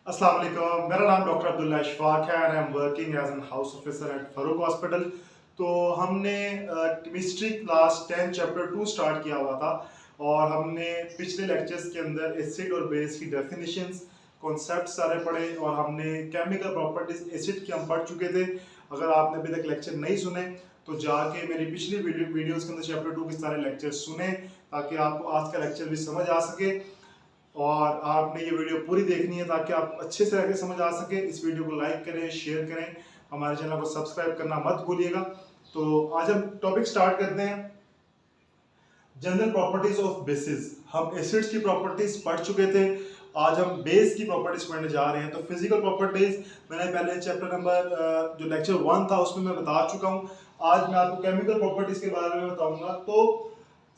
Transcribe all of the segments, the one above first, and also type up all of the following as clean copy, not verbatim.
अस्सलाम वालेकुम, मेरा नाम डॉक्टर अब्दुल्ला इशफाक है and I am working as an house officer at Farooq hospital. तो हमने केमिस्ट्री क्लास 10 चैप्टर 2 स्टार्ट किया हुआ था और हमने पिछले लेक्चर्स के अंदर एसिड और बेस की डेफिनेशंस कॉन्सेप्ट सारे पढ़े और हमने केमिकल प्रॉपर्टीज एसिड के हम पढ़ चुके थे। अगर आपने अभी तक लेक्चर नहीं सुने तो जाके मेरी पिछली वीडियोस के अंदर चैप्टर 2 के सारे लेक्चर सुने ताकि आपको आज का लेक्चर भी समझ आ सके। और आपने ये वीडियो पूरी देखनी है ताकि आप अच्छे से आगे समझ आ सके। इस वीडियो को लाइक करें, शेयर करें, हमारे चैनल को सब्सक्राइब करना मत भूलिएगा। तो आज हम टॉपिक स्टार्ट करते हैं, जनरल प्रॉपर्टीज ऑफ बेसिस। हम एसिड्स की प्रॉपर्टीज पढ़ चुके थे, आज हम बेस की प्रॉपर्टीज पढ़ने जा रहे हैं। तो फिजिकल प्रॉपर्टीज मैंने पहले चैप्टर नंबर जो लेक्चर 1 था उसमें मैं बता चुका हूँ। आज मैं आपको केमिकल प्रॉपर्टीज के बारे में बताऊंगा। तो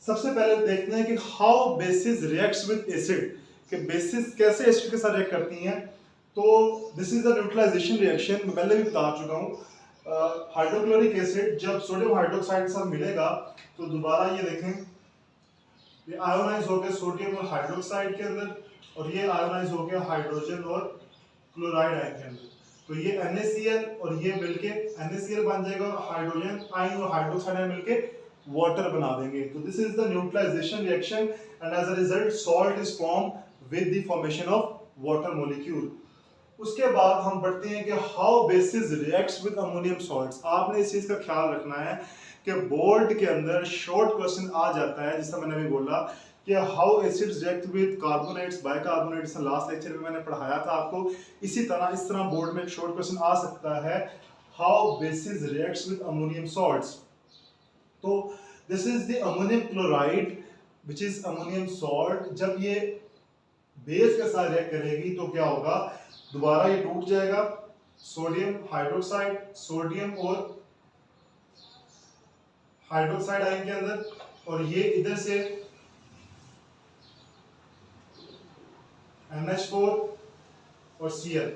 सबसे पहले देखते हैं कि how bases reacts with acid, कि बेसिस कैसे एसिड के साथ रिएक्ट करती हैं। तो this is the neutralization reaction, मैं पहले भी बता चुका हूँ। हाइड्रोक्लोरिक एसिड जब सोडियम हाइड्रोक्साइड के साथ मिलेगा तो दोबारा ये देखें, ये आयोनाइज हो गया सोडियम और हाइड्रोक्साइड के अंदर और ये आयोनाइज हो गया हाइड्रोजन और क्लोराइड आयन के अंदर। तो ये NaCl और ये मिलके NaCl बन जाएगा, हाइड्रोजन आयन और हाइड्रोक्साइड आयन मिलके वाटर बना देंगे। तो this is the neutralization reaction and as a result salt is form with the formation of water molecule. उसके बाद हम बढ़ते हैं कि how bases reacts with ammonium salts. आपने इस चीज का ख्याल रखना है कि बोर्ड के अंदर शॉर्ट क्वेश्चन आ जाता है, जैसा मैंने अभी बोला कि how acids react with carbonates bicarbonates. Last lecture में मैंने पढ़ाया था आपको। इसी तरह इस तरह बोर्ड में एक शॉर्ट क्वेश्चन आ सकता है, how bases reacts with ammonium salts. तो this is the ammonium chloride which is ammonium salt. जब ये बेस के साथ रिएक्ट करेगी तो क्या होगा, दोबारा ये टूट जाएगा, सोडियम हाइड्रोक्साइड, सोडियम और हाइड्रोक्साइड आयन के अंदर, और ये इधर से NH4 और Cl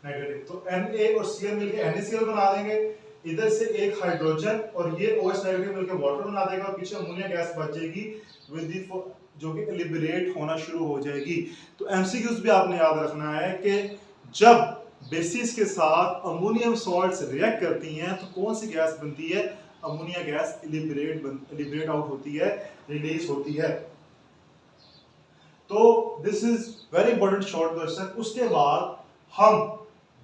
नेगेटिव। तो Na और Cl मिलके NaCl बना देंगे, इधर से एक हाइड्रोजन और ये OH नेगेटिव मिलकर वाटर बना देगा और पीछे अमोनिया गैस बचेगी विद जो कि लिबरेट होना शुरू हो जाएगी। तो एमसीक्यूज भी आपने याद रखना है कि जब बेसिस के साथ अमोनियम सॉल्ट्स रिएक्ट करती हैं तो कौन सी गैस बनती है, अमोनिया गैस लिबरेट आउट होती है, रिलीज होती है। तो this is very important short question. उसके बाद हम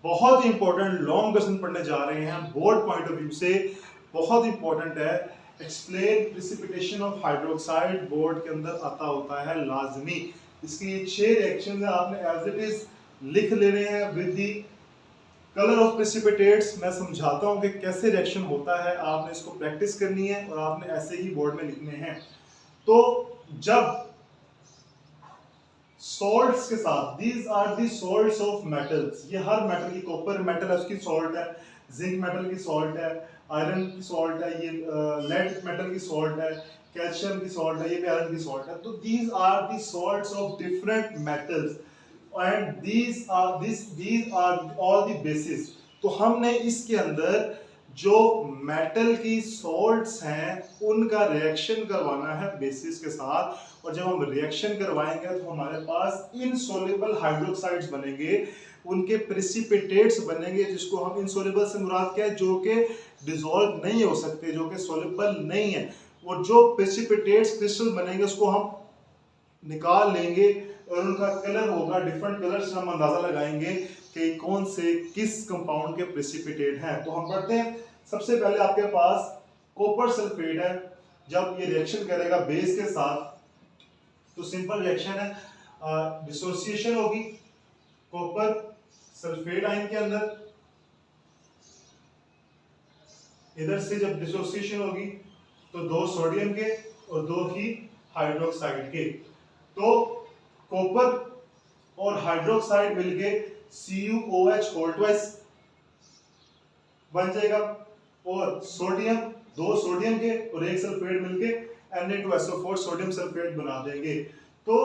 बहुत ही इंपॉर्टेंट लॉन्ग क्वेश्चन पढ़ने जा रहे हैं, बोर्ड पॉइंट ऑफ व्यू से बहुत इंपॉर्टेंट है। Explain precipitation of hydroxide, board के अंदर आता होता है लाजमी। इसकी 6 रिएक्शन है, आपने एज इट इज लिख लेने हैं with the colour of precipitates. मैं समझाता हूं कि कैसे रिएक्शन होता है, आपने इसको प्रैक्टिस करनी है और आपने ऐसे ही बोर्ड में लिखने हैं। तो जब सॉल्ट्स के साथ, these are the salts of metals, ये हर मेटल की, कॉपर मेटल है उसकी सॉल्ट है, जिंक मेटल की सॉल्ट है, आयरन की सॉल्ट है, ये लेड मेटल की सॉल्ट है, कैल्शियम की सॉल्ट है, ये भी आयरन की सॉल्ट है। तो these are the salts of different metals and these are all the bases। तो हमने इसके अंदर जो मेटल की सॉल्ट्स हैं उनका रिएक्शन करवाना है बेसिस के साथ, और जब हम रिएक्शन करवाएंगे तो हमारे पास इनसोल्युबल हाइड्रोक्साइड्स बनेंगे, उनके प्रेसिपिटेट्स बनेंगे, जिसको हम इनसोल्युबल से मुराद क्या है, जो कि डिसॉल्व नहीं हो सकते, जो कि सोल्युबल नहीं है। और जो प्रेसिपिटेट्स क्रिस्टल बनेंगे उसको हम निकाल लेंगे और उनका कलर होगा डिफरेंट कलर से, हम अंदाजा लगाएंगे कि कौन से किस कंपाउंड के प्रेसिपिटेट हैं। तो हम पढ़ते हैं, सबसे पहले आपके पास कॉपर सल्फेट है। जब ये रिएक्शन करेगा बेस के साथ तो सिंपल रिएक्शन है, डिसोसिएशन होगी कॉपर सल्फेट आयन के अंदर, इधर से जब डिसोसिएशन होगी तो 2 सोडियम के और 2 ही हाइड्रोक्साइड के। तो कॉपर और हाइड्रोक्साइड मिलके CuOH होल ट्वाइस बन जाएगा, और सोडियम 2 सोडियम के और 1 सल्फेट मिलके Na2SO4 सोडियम सल्फेट बना देंगे। तो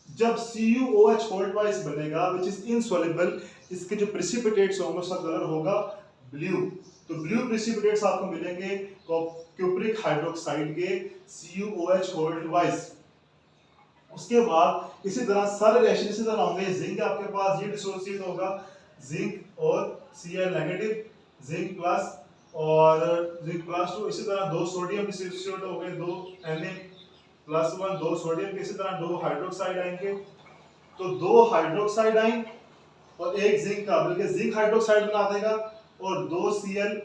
जब CuOH होल ट्वाइस बनेगा विच इज इनसॉल्युबल, इसके जो प्रेसिपिटेट्स होंगे उसका कलर होगा ब्लू। तो ब्लू प्रेसिपिटेट्स आपको मिलेंगे क्यूप्रिक हाइड्रोक्साइड के CuOH होल ट्वाइस। उसके बाद इसी तरह सारे रिएक्शन इसी तरह होंगे। जिंक आपके पास ये डिसोसिएट होगा, जिंक और Cl नेगेटिव, जिंक प्लस और जिंक प्लस 2। इसी तरह दो सोडियम डिसोसिएट हो गए, दो Na+1, दो सोडियम के, इसी तरह दो हाइड्रोक्साइड आएंगे। तो दो हाइड्रोक्साइड आइन और एक जिंक का, बल्कि जिंक हाइड्रोक्साइड बना देगा, और दो Cl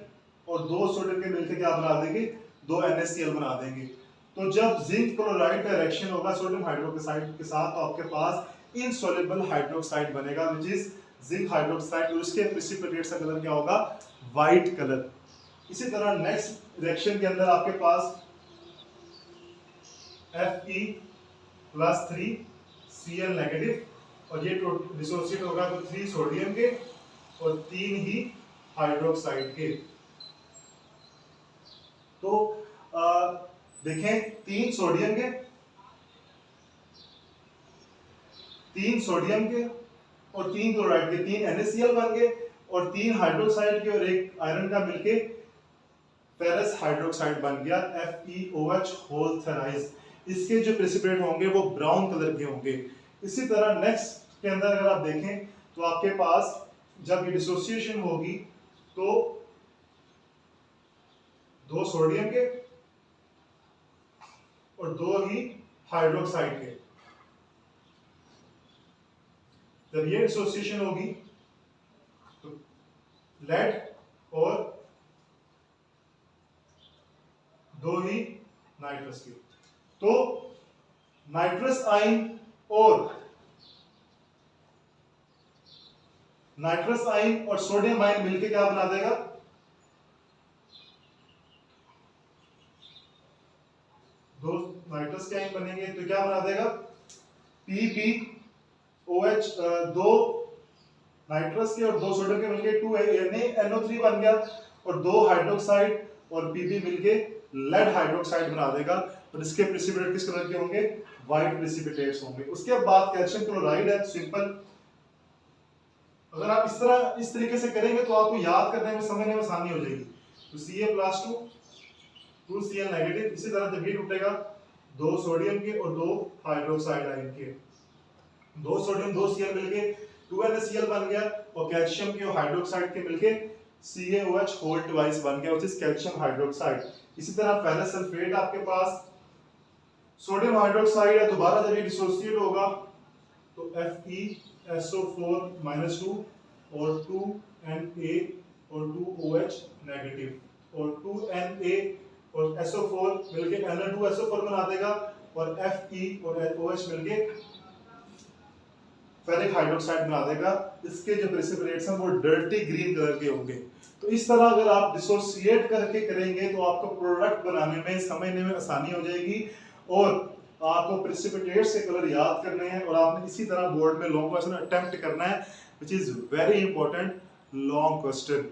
और दो सोडियम के मिलकर क्या बना देंगे, दो NaCl बना देंगे। तो जब जिंक क्लोराइड का रिएक्शन होगा सोडियम हाइड्रोक्साइड के साथ, तो आपके पास इनसॉल्युबल हाइड्रोक्साइड बनेगा, विच इज जिंक हाइड्रोक्साइड, और उसके प्रेसिपिटेट का कलर क्या होगा, व्हाइट कलर। इसी तरह नेक्स्ट रिएक्शन के अंदर आपके पास Fe+3Cl नेगेटिव, और ये डिसोसिएट होगा तो 3 सोडियम के और 3 ही हाइड्रोक्साइड के। तो देखें, 3 सोडियम के, 3 सोडियम के और 3 क्लोराइड के, 3 NaCl बन गए, और 3 हाइड्रोक्साइड के और एक आयरन का मिलके फेरस हाइड्रोक्साइड बन गया, FeOH होल थराइज। इसके जो प्रेसिपिटेट होंगे वो ब्राउन कलर के होंगे। इसी तरह नेक्स्ट के अंदर अगर आप देखें तो आपके पास जब ये डिसोसिएशन होगी तो 2 सोडियम के और 2 ही हाइड्रोक्साइड के, जब ये डिसोसिएशन होगी तो लेड और 2 ही नाइट्रस की। तो नाइट्रस आयन और सोडियम आयन मिलके क्या बना देगा, दो नाइट्रस के आयन बनेंगे तो क्या बना देगा, PbOH, 2 नाइट्रस के और 2 सोडियम के मिलके 2NaNO3 बन गया, और 2 हाइड्रोक्साइड और Pb मिलके लेड हाइड्रोक्साइड बना देगा, और इसके प्रेसिपिटेट किस कलर के होंगे, व्हाइट प्रेसिपिटेट्स होंगे। उसके बाद कैल्शियम क्लोराइड है, सिंपल। अगर आप इस तरीके से करेंगे तो आपको याद करने में, समझने में आसानी हो जाएगी। तो Ca+2 2Cl नेगेटिव, इसी तरह जब ये टूटेगा 2 सोडियम के और 2 हाइड्रोक्साइड आयन के, 2 सोडियम 2 Cl मिलके 2NaCl बन गया, और कैल्शियम के और हाइड्रोक्साइड के मिलके CaOH होल ट्वाइस बन गया, which is कैल्शियम हाइड्रोक्साइड। इसी तरह फेरस सल्फेट आपके पास सोडियम हाइड्रोक्साइड है, दोबारा जब ये डिसोसिएट होगा तो FeSO4-2 और 2Na और 2OH नेगेटिव, और 2Na और SO4 मिलके Na2SO4 बना देगा, और Fe और OH मिलके फेरिक हाइड्रोक्साइड बना देगा। इसके जो प्रेसिपिटेट्स हैं वो डर्टी ग्रीन कलर के होंगे। तो इस तरह अगर आप डिसोसिएट करके करेंगे तो आपको प्रोडक्ट बनाने में, समझने में आसानी हो जाएगी, और आपको प्रेसिपिटेट्स के कलर याद करने हैं, और आपने इसी तरह बोर्ड में लॉन्ग क्वेश्चन अटेम्प्ट करना है, which is very important long question.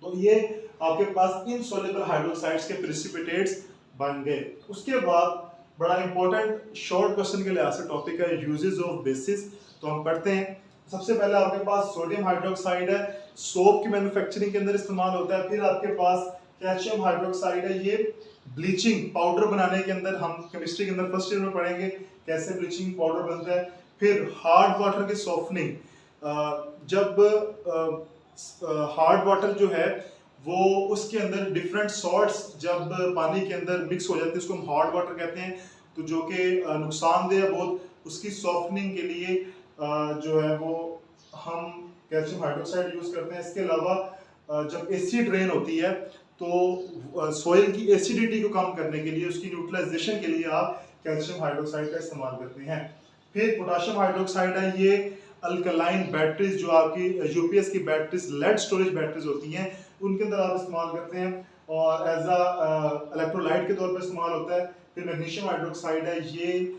तो ये आपके पास इनसॉल्युबल हाइड्रोक्साइड्स के प्रेसिपिटेट्स बन गए। उसके बाद बड़ा इंपॉर्टेंट शॉर्ट क्वेश्चन के लिहाज से टॉपिक है यूजेस ऑफ बेसिस। तो हम पढ़ते हैं। सबसे पहले आपके पास सोडियम हाइड्रोक्साइड है, सोप की मैन्युफैक्चरिंग के अंदर इस्तेमाल होता है। फिर आपके पास कैल्शियम हाइड्रोक्साइड है, ये ब्लीचिंग पाउडर बनाने के अंदर, हम केमिस्ट्री के अंदर फर्स्ट ईयर में पढ़ेंगे कैसे ब्लीचिंग पाउडर बनता है। फिर हार्ड वाटर की सॉफ्टनिंग, जब हार्ड वाटर जो है वो उसके अंदर डिफरेंट सॉल्ट्स जब पानी के अंदर मिक्स हो जाते हैं, उसको हम हार्ड वाटर कहते हैं, तो जो कि नुकसानदेह है बहुत, उसकी सॉफ्टनिंग के लिए जो है वो हम कैल्शियम हाइड्रोक्साइड यूज़ करते हैं। इसके अलावा जब एसिड रेन होती है तो सॉइल की एसिडिटी को कम करने के लिए, उसकी न्यूट्रलाइजेशन के लिए आप कैल्शियम हाइड्रोक्साइड का इस्तेमाल करते हैं। फिर पोटाशियम हाइड्रोक्साइड है, ये अल्कलाइन बैटरीज, जो आपकी यूपीएस की बैटरीज, लेड स्टोरेज बैटरीज होती हैं, उनके अंदर आप इस्तेमाल करते हैं, और एज अ इलेक्ट्रोलाइट के तौर पर इस्तेमाल होता है। फिर मैग्नीशियम हाइड्रोक्साइड है, ये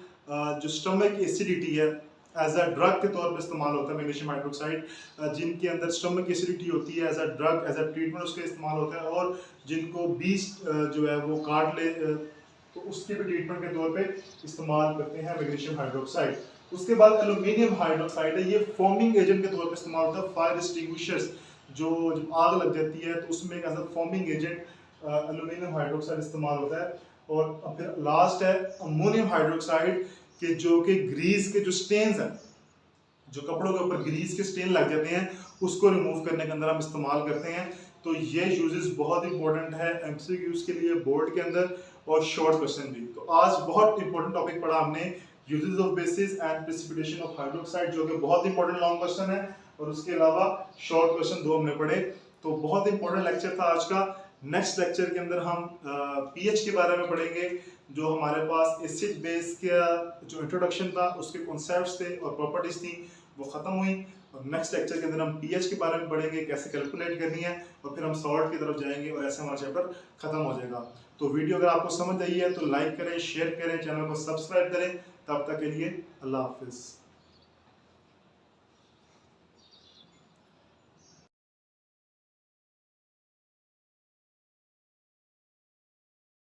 जो स्टमक एसिडिटी है, एज अ ड्रग के तौर पर इस्तेमाल होता है मैग्नीशियम हाइड्रोक्साइड। जिनके अंदर स्टमक एसिडिटी होती है, as a drug, as a treatment उसका इस्तेमाल होता है। और जिनको बीस्ट जो है वो काट ले तो उसके भी ट्रीटमेंट के तौर पे इस्तेमाल करते हैं मैग्नीशियम हाइड्रोक्साइड। उसके बाद एल्यूमिनियम हाइड्रोक्साइड है, ये फोमिंग एजेंट के तौर पे इस्तेमाल होता है। फायर एक्सटिंग्विशर्स, जो जब आग लग जाती है तो उसमें as a foaming agent aluminium hydroxide इस्तेमाल होता है। और फिर लास्ट है अमोनियम हाइड्रोक्साइड, कि जो कि ग्रीस के जो स्टेन्स हैं, जो कपड़ों के ऊपर ग्रीस के स्टेन लग जाते हैं, उसको रिमूव करने के अंदर हम इस्तेमाल करते हैं। तो ये यूजेस बहुत इंपॉर्टेंट है एमसीक्यूज के लिए बोर्ड के अंदर और शॉर्ट क्वेश्चन भी। तो आज बहुत इंपॉर्टेंट टॉपिक पढ़ा हमने, uses of basis and precipitation of hydroxide, जो कि बहुत इंपॉर्टेंट लॉन्ग क्वेश्चन है, और उसके अलावा शॉर्ट क्वेश्चन 2 हमने पढ़े। तो बहुत इंपॉर्टेंट लेक्चर था आज का। नेक्स्ट लेक्चर के अंदर हम पीएच के बारे में पढ़ेंगे, जो हमारे पास एसिड बेस का जो इंट्रोडक्शन था, उसके कॉन्सेप्ट्स थे और प्रॉपर्टीज थी, वो खत्म हुई। और नेक्स्ट लेक्चर के अंदर हम पीएच के बारे में पढ़ेंगे, कैसे कैलकुलेट करनी है, और फिर हम सॉल्ट की तरफ जाएंगे और ऐसे हमारा चैप्टर खत्म हो जाएगा। तो वीडियो अगर आपको समझ आई है तो लाइक करें, शेयर करें, चैनल को सब्सक्राइब करें। तब तक के लिए अल्लाह हाफिज़।